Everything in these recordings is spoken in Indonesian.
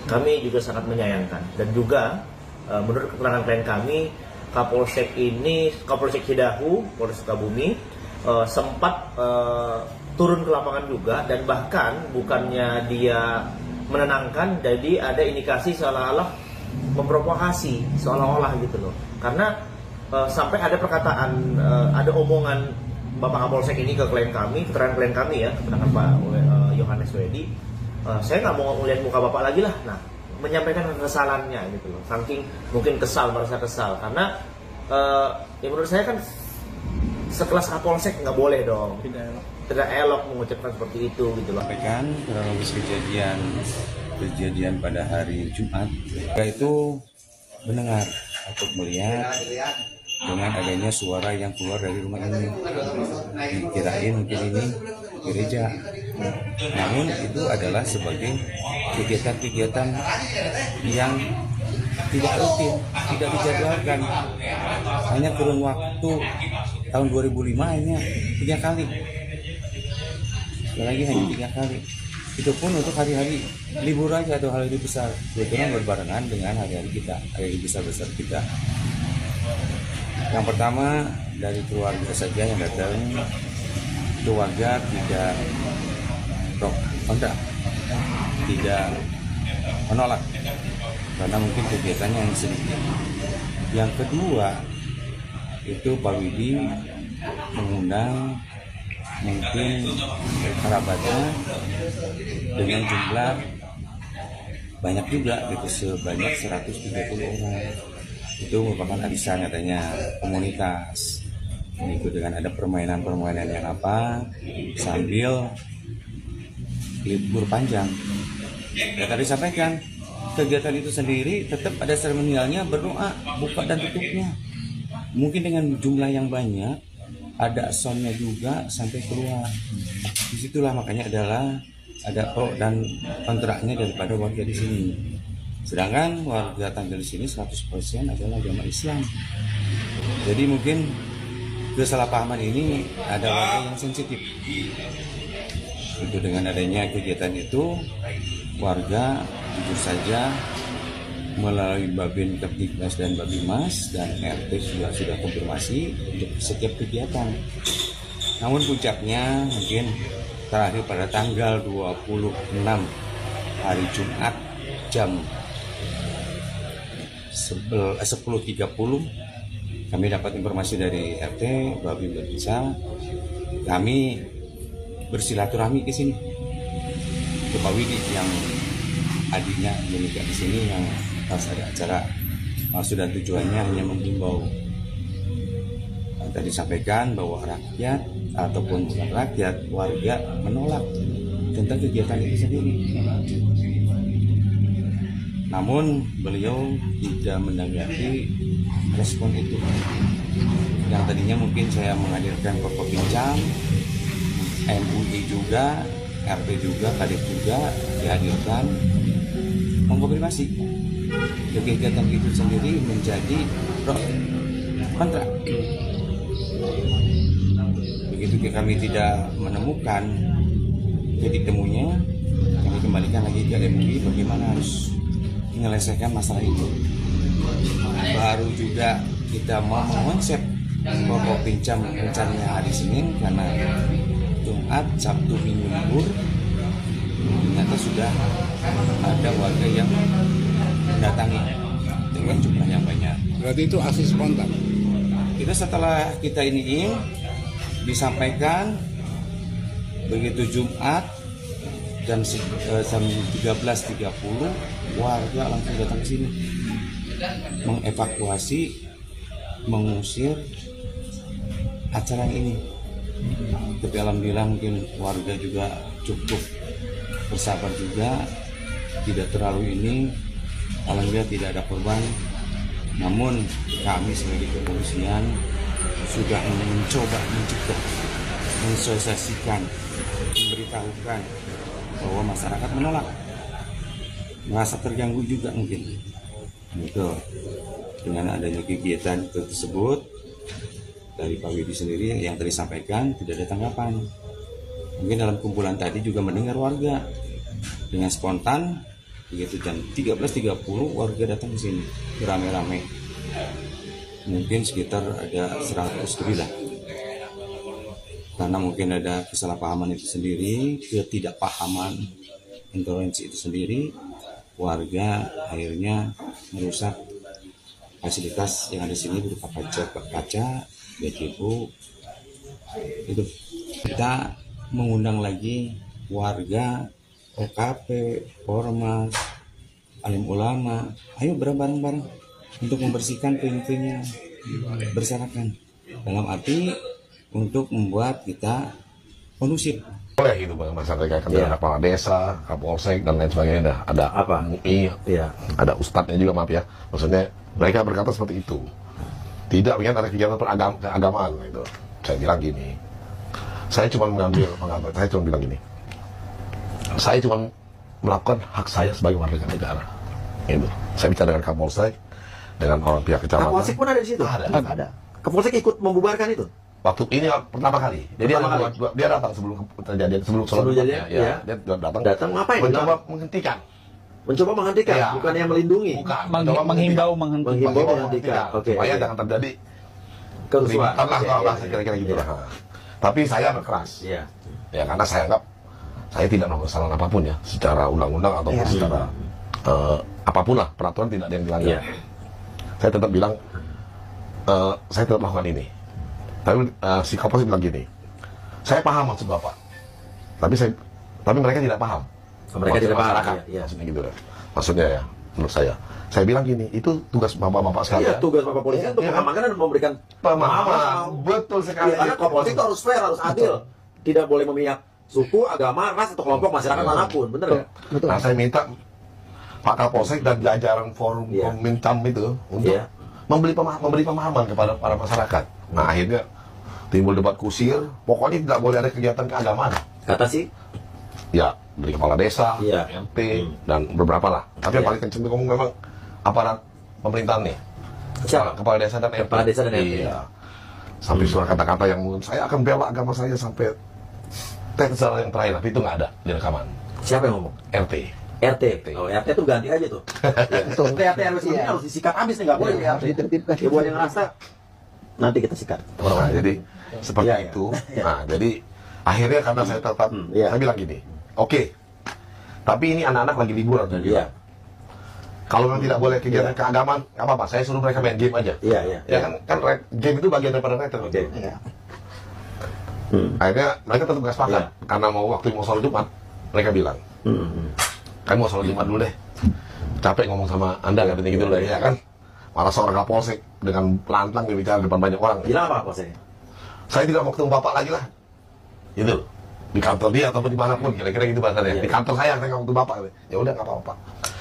kami juga sangat menyayangkan. Dan juga menurut keterangan klien kami, Kapolsek Cidahu, Polres Sukabumi sempat turun ke lapangan juga, dan bahkan bukannya dia menenangkan, jadi ada indikasi seolah-olah memprovokasi, seolah-olah gitu loh. Karena sampai ada perkataan, ada omongan Bapak Kapolsek ini ke klien kami, keterangan klien kami ya, keterangan Pak Yohanes Wedi, saya nggak mau melihat muka Bapak lagi lah. Nah, menyampaikan kekesalannya gitu loh. Saking mungkin kesal, merasa kesal. Karena ya menurut saya kan sekelas Kapolsek nggak boleh dong. Tidak elok mengucapkan seperti itu gitu loh. Sampaikan kronologis kejadian pada hari Jumat, yaitu mendengar atau melihat dengan adanya suara yang keluar dari rumah ini. Dikirain mungkin ini gereja, namun itu adalah sebagai kegiatan-kegiatan yang tidak rutin, tidak dijadwalkan. Hanya kurun waktu tahun 2005 hanya 3 kali. Lagi hanya 3 kali. Itu pun untuk hari-hari libur aja atau hari besar. Kebetulan berbarengan dengan hari-hari kita, hari besar-besar kita. Yang pertama dari keluarga saja yang datang, keluarga tidak pro kontra, tidak menolak karena mungkin kegiatannya yang sedikit. Yang kedua itu Pak Widi mengundang mungkin kerabatnya dengan jumlah banyak juga, gitu, sebanyak 130 orang. Itu merupakan arisan katanya komunitas. Itu dengan ada permainan-permainan yang apa sambil libur panjang. Ya tadi sampaikan, kegiatan itu sendiri tetap ada seremonialnya, berdoa, buka dan tutupnya. Mungkin dengan jumlah yang banyak, ada soundnya juga sampai keluar. Disitulah makanya adalah ada pro dan kontraknya daripada warga di sini. Sedangkan warga Tanggal di sini 100% adalah agama Islam. Jadi mungkin kesalahpahaman ini ada warga yang sensitif. Itu dengan adanya kegiatan itu, warga jujur saja melalui Babin Kepdiknas dan Babimas dan RT juga sudah konfirmasi untuk setiap kegiatan. Namun puncaknya mungkin terakhir pada tanggal 26 hari Jumat jam 10.30 kami dapat informasi dari RT Babin Babinsa. Kami bersilaturahmi ke sini ke Pak Widi yang adiknya menikah di sini, yang harus ada acara. Maksud dan tujuannya hanya menghimbau. Tadi sampaikan bahwa rakyat ataupun bukan rakyat, warga menolak tentang kegiatan itu sendiri. Namun beliau tidak menanggapi respon itu. Yang tadinya mungkin saya menghadirkan Kopopinjam, MUI juga, RP juga, Kadep juga dihadirkan mengkonfirmasi kegiatan itu sendiri menjadi pro kontra. Begitu kami tidak menemukan titik temunya, kami kembalikan lagi ke MUI bagaimana harus menyelesaikan masalah itu. Baru juga kita mau mengonsep Kopopinjam rencananya hari Senin karena Jumat, Sabtu, Minggu libur. Ternyata sudah ada warga yang mendatangi dengan jumlah yang banyak. Berarti itu aksi spontan. Itu setelah kita ini disampaikan begitu Jumat jam 13.30 warga langsung datang ke sini mengevakuasi, mengusir acara ini. Tapi alhamdulillah mungkin warga juga cukup bersabar juga, tidak terlalu ini. Alhamdulillah tidak ada korban. Namun kami sebagai kepolisian sudah mencoba mencegah, mensosialisasikan, memberitahukan bahwa masyarakat menolak, merasa terganggu juga mungkin. Itu dengan adanya kegiatan tersebut dari Pak Widi sendiri yang tadi sampaikan tidak ada tanggapan. Mungkin dalam kumpulan tadi juga mendengar warga dengan spontan begitu jam 13.30 warga datang ke sini beramai-ramai, mungkin sekitar ada 100 lebih lah, karena mungkin ada kesalahpahaman itu sendiri, ketidakpahaman, intoleransi itu sendiri, warga akhirnya merusak fasilitas yang ada di sini berupa kaca, gazebo. Itu kita mengundang lagi warga, OKP, Ormas, alim ulama, ayo bareng-bareng untuk membersihkan puing-puingnya berserakan, dalam arti untuk membuat kita kondusif. Boleh gitu Bang, masyarakat dengan kepala desa, kapolsek dan lain sebagainya. Ada Apa? MUI, ada ustadznya juga, maaf ya. Maksudnya mereka berkata seperti itu. Tidak ingin ada kegiatan keagamaan gitu. Saya bilang gini, saya cuma saya cuma bilang gini, saya cuma melakukan hak saya sebagai warga negara. Gitu. Saya bicara dengan kapolsek, dengan orang pihak kecamatan. Kapolsek pun ada di situ. Ada. Kapolsek ikut membubarkan itu. Waktu ini pertama kali. Jadi dia datang sebelum terjadi, sebelum kejadian, ya. Dia datang. Datang ngapain? Mencoba menghentikan. Mencoba menghentikan, Ya. bukan yang melindungi. Bukan. Menghimbau menghentikan. Oke. Supaya jangan terjadi Kerusuhan. keributan lah, kira-kira gitu lah. Tapi saya berkeras. Iya. Ya karena saya anggap saya tidak melakukan kesalahan apapun ya, secara undang-undang ataupun secara apapun lah, peraturan tidak ada yang dilanggar. Iya. Saya tetap bilang saya tetap melakukan ini. Tapi si Kapolsek bilang gini, saya paham maksud Bapak, tapi mereka tidak paham. Mereka tidak paham. Masyarakat, Iya. maksudnya gitu ya. Maksudnya ya, menurut saya bilang gini, itu tugas bapak-bapak sekalian. Iya, tugas Bapak Polisi untuk mengamankan dan memberikan Pemahaman, betul sekali. Karena Kapolsek itu harus fair, harus adil. Tidak boleh memihak suku, agama, ras atau kelompok masyarakat manapun, bener nggak? Nah, saya minta Pak Kapolsek dan jajaran forum Komintam itu untuk memberi pemahaman kepada para masyarakat. Nah, akhirnya timbul debat kusir, pokoknya tidak boleh ada kegiatan keagamaan. Kata sih, Ya, dari kepala desa, RT, dan beberapa lah. Tapi yang paling kenceng itu memang aparat pemerintahan nih. Siapa? Kepala desa dan RT. Kepala desa dan RT. Iya. Sampai surat kata-kata yang mungkin saya akan bela agama saya sampai teksal yang terakhir, tapi itu nggak ada di rekaman. siapa yang ngomong? RT. RT. Oh, RT tuh ganti aja tuh. RT RW ini harus disikat habis nih, nggak boleh RT. Ya buat yang ngerasa nanti kita sikat. Nah, jadi seperti Iya, itu. Nah, jadi akhirnya karena saya tetap, saya bilang gini, oke, tapi ini anak-anak lagi liburan. Iya. Kalau memang tidak boleh kegiatan keagamaan, nggak apa-apa. Saya suruh mereka main game aja. Iya. Ya kan game itu bagian daripada retret. Oke. Akhirnya mereka tetap nggak sepakat karena mau sholat Jumat, mereka bilang, kan mau sholat Jumat dulu deh. Capek ngomong sama Anda katanya gitu deh, ya kan? Malah seorang Kapolsek dengan lantang berbicara di depan banyak orang. Bilang apa Kapolsek? Saya tidak mau ketemu Bapak lagi lah. Gitu. Di kantor dia ataupun dimanapun, kira-kira gitu bahasanya. Di kantor saya nggak ketemu Bapak. Ya udah nggak apa-apa.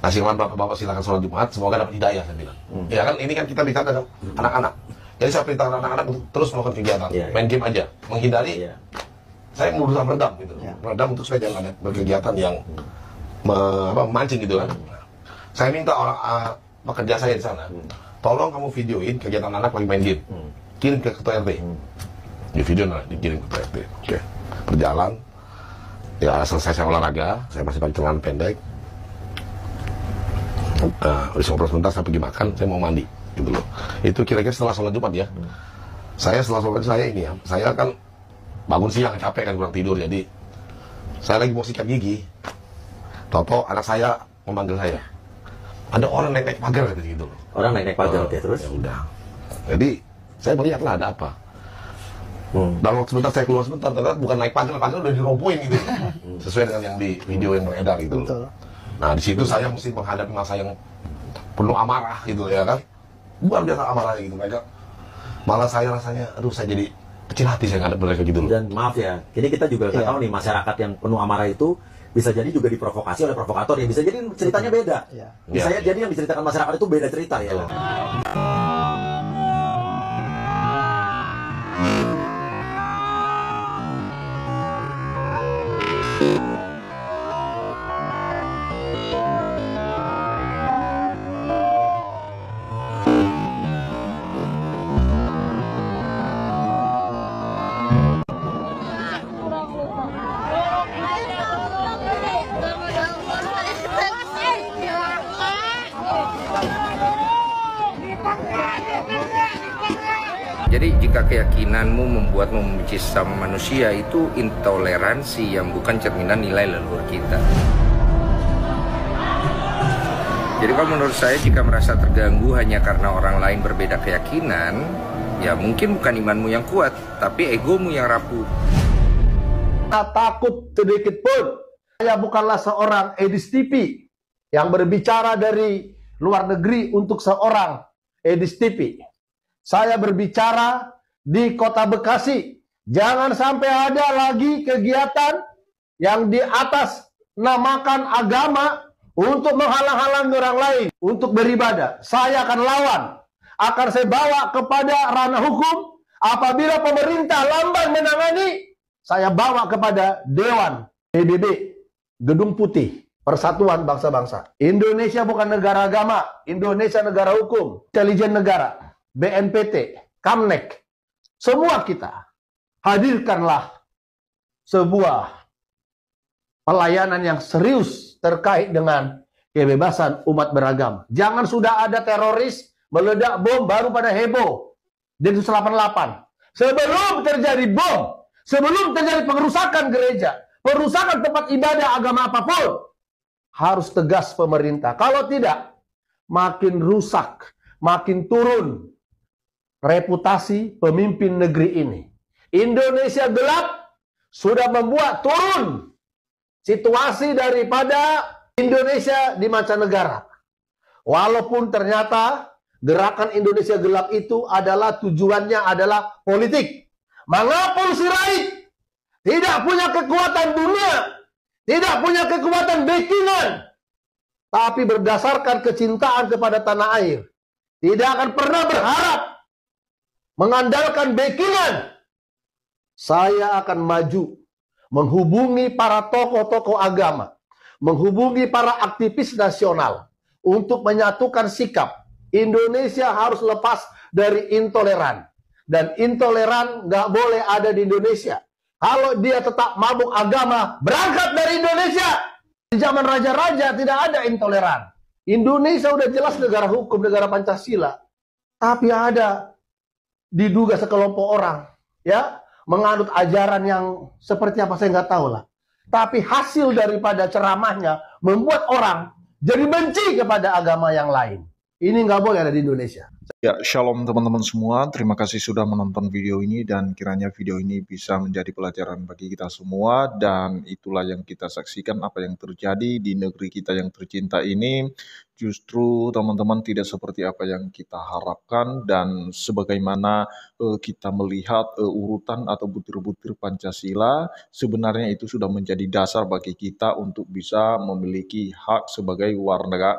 Nah, silakan Bapak silakan sholat Jumat, semoga dapat hidayah, saya bilang. Ya kan, ini kan kita bicara dengan anak-anak. Jadi saya perintahkan anak-anak untuk terus melakukan kegiatan, main game aja, menghindari. Saya berusaha meredam gitu, meredam untuk supaya jangan ada berkegiatan yang memancing gitu kan. Saya minta orang pekerja saya di sana, tolong kamu videoin kegiatan anak lagi main game, kirim ke ketua RT. Di video dikirim ke ketua RT. Oke, berjalan. Ya selesai saya olahraga, saya masih pakai celana pendek. Udah ngobrol sebentar, saya pergi makan, saya mau mandi gitu loh. Itu kira-kira setelah sholat Jumat ya. Saya setelah sholat saya ini ya, saya kan bangun siang capek kan, kurang tidur, jadi saya lagi mau sikat gigi. Toto anak saya memanggil saya. Ada orang naik pagar gitu loh. Orang naik pagar, oke, terus? Ya udah. Jadi saya melihat lah ada apa. Dalam waktu sebentar saya keluar sebentar, ternyata bukan naik pagar udah dirobohin gitu. Sesuai dengan yang di video yang beredar gitu. Nah di situ saya mesti menghadapi masa yang penuh amarah gitu ya kan. Luar biasa amarahnya gitu mereka. Malah saya rasanya, aduh saya jadi kecil hati saya ngadep mereka gitu loh. Dan maaf ya, ini kita juga nggak tahu nih masyarakat yang penuh amarah itu bisa jadi juga diprovokasi oleh provokator ya. Bisa jadi ceritanya beda. Bisa jadi yang diceritakan masyarakat itu beda cerita ya. Jadi jika keyakinanmu membuatmu membenci sesama manusia, itu intoleransi yang bukan cerminan nilai leluhur kita. Jadi kalau menurut saya, jika merasa terganggu hanya karena orang lain berbeda keyakinan, ya mungkin bukan imanmu yang kuat, tapi egomu yang rapuh. Tak takut sedikit pun. Saya bukanlah seorang edis TV yang berbicara dari luar negeri untuk seorang edis TV. Saya berbicara di Kota Bekasi. Jangan sampai ada lagi kegiatan yang di atas namakan agama untuk menghalang-halangi orang lain untuk beribadah. Saya akan lawan. Akan saya bawa kepada ranah hukum. Apabila pemerintah lamban menangani, saya bawa kepada Dewan PBB, Gedung Putih, Persatuan Bangsa-Bangsa. Indonesia bukan negara agama. Indonesia negara hukum. Intelijen negara. BNPT, Kamnek, semua kita hadirkanlah sebuah pelayanan yang serius terkait dengan kebebasan umat beragama. Jangan sudah ada teroris meledak bom baru pada heboh. Densus 88. Sebelum terjadi bom, sebelum terjadi pengerusakan gereja, perusakan tempat ibadah agama apapun, harus tegas pemerintah. Kalau tidak, makin rusak, makin turun reputasi pemimpin negeri ini. Indonesia gelap sudah membuat turun situasi daripada Indonesia di mancanegara. Walaupun ternyata gerakan Indonesia gelap itu adalah tujuannya adalah politik. Mengapung Sirait tidak punya kekuatan dunia, tidak punya kekuatan backingan, tapi berdasarkan kecintaan kepada tanah air, tidak akan pernah berharap mengandalkan backingan. Saya akan maju menghubungi para tokoh-tokoh agama, menghubungi para aktivis nasional untuk menyatukan sikap. Indonesia harus lepas dari intoleran. Dan intoleran nggak boleh ada di Indonesia. Kalau dia tetap mabuk agama, berangkat dari Indonesia. Di zaman raja-raja tidak ada intoleran. Indonesia udah jelas negara hukum, negara Pancasila. Tapi ada diduga sekelompok orang ya menganut ajaran yang seperti apa saya nggak tahu lah. Tapi hasil daripada ceramahnya membuat orang jadi benci kepada agama yang lain. Ini nggak boleh ada di Indonesia. Ya, shalom teman-teman semua. Terima kasih sudah menonton video ini dan kiranya video ini bisa menjadi pelajaran bagi kita semua. Dan itulah yang kita saksikan apa yang terjadi di negeri kita yang tercinta ini. Justru teman-teman tidak seperti apa yang kita harapkan dan sebagaimana kita melihat urutan atau butir-butir Pancasila, sebenarnya itu sudah menjadi dasar bagi kita untuk bisa memiliki hak sebagai warga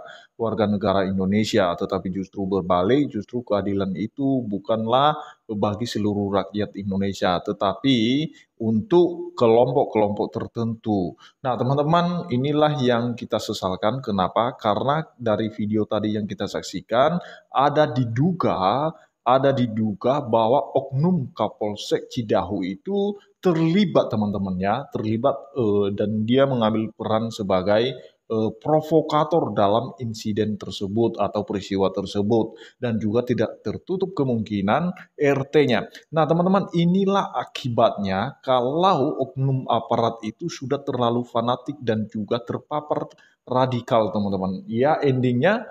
negara Indonesia. Tetapi justru berbalik, justru keadilan itu bukanlah bagi seluruh rakyat Indonesia, tetapi untuk kelompok-kelompok tertentu. Nah, teman-teman, inilah yang kita sesalkan. Kenapa? Karena dari video tadi yang kita saksikan, ada diduga bahwa oknum Kapolsek Cidahu itu terlibat, teman-temannya, dan dia mengambil peran sebagai provokator dalam insiden tersebut atau peristiwa tersebut, dan juga tidak tertutup kemungkinan RT-nya. Nah, teman-teman, inilah akibatnya kalau oknum aparat itu sudah terlalu fanatik dan juga terpapar radikal, teman-teman. Ya, endingnya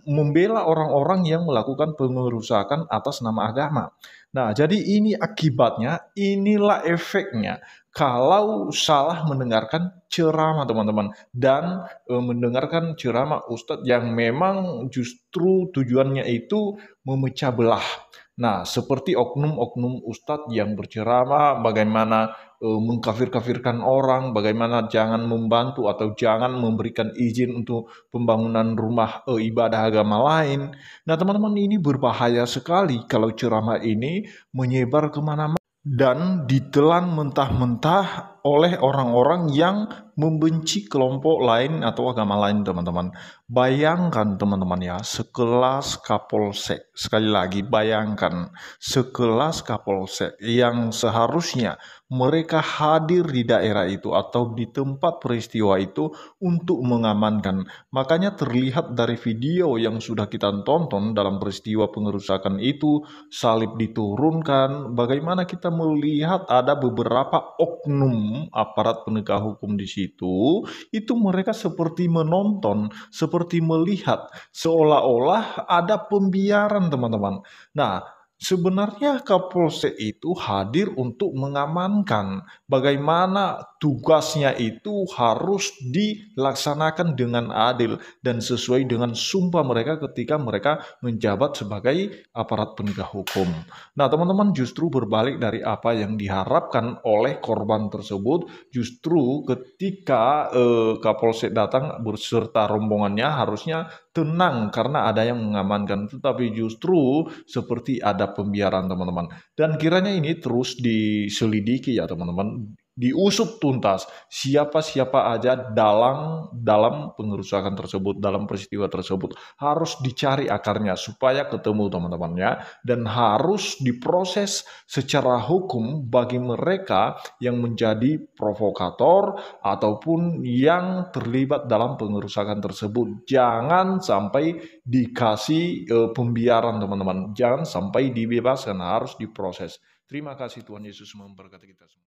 membela orang-orang yang melakukan pengerusakan atas nama agama. Nah, jadi ini akibatnya, inilah efeknya kalau salah mendengarkan ceramah, teman-teman, dan mendengarkan ceramah ustadz yang memang justru tujuannya itu memecah belah. Nah, seperti oknum-oknum ustadz yang berceramah bagaimana mengkafir-kafirkan orang, bagaimana jangan membantu atau jangan memberikan izin untuk pembangunan rumah ibadah agama lain. Nah, teman-teman, ini berbahaya sekali kalau ceramah ini menyebar kemana-mana dan ditelan mentah-mentah oleh orang-orang yang membenci kelompok lain atau agama lain, teman-teman. Bayangkan teman-teman ya, sekelas Kapolsek, sekali lagi bayangkan, sekelas Kapolsek yang seharusnya mereka hadir di daerah itu atau di tempat peristiwa itu untuk mengamankan. Makanya terlihat dari video yang sudah kita tonton dalam peristiwa pengerusakan itu, salib diturunkan, bagaimana kita melihat ada beberapa oknum aparat penegak hukum di situ, itu mereka seperti menonton, seperti melihat, seolah-olah ada pembiaran, teman-teman. Nah, sebenarnya Kapolsek itu hadir untuk mengamankan. Bagaimana tugasnya itu harus dilaksanakan dengan adil dan sesuai dengan sumpah mereka ketika mereka menjabat sebagai aparat penegak hukum. Nah, teman-teman, justru berbalik dari apa yang diharapkan oleh korban tersebut, justru ketika Kapolsek datang beserta rombongannya harusnya tenang karena ada yang mengamankan, tetapi justru seperti ada pembiaran, teman-teman. Dan kiranya ini terus diselidiki ya, teman-teman, diusut tuntas siapa-siapa aja dalam pengerusakan tersebut, dalam peristiwa tersebut, harus dicari akarnya supaya ketemu, teman-teman ya, dan harus diproses secara hukum bagi mereka yang menjadi provokator ataupun yang terlibat dalam pengerusakan tersebut. Jangan sampai dikasih pembiaran, teman-teman, jangan sampai dibebaskan, harus diproses. Terima kasih, Tuhan Yesus memberkati kita semua.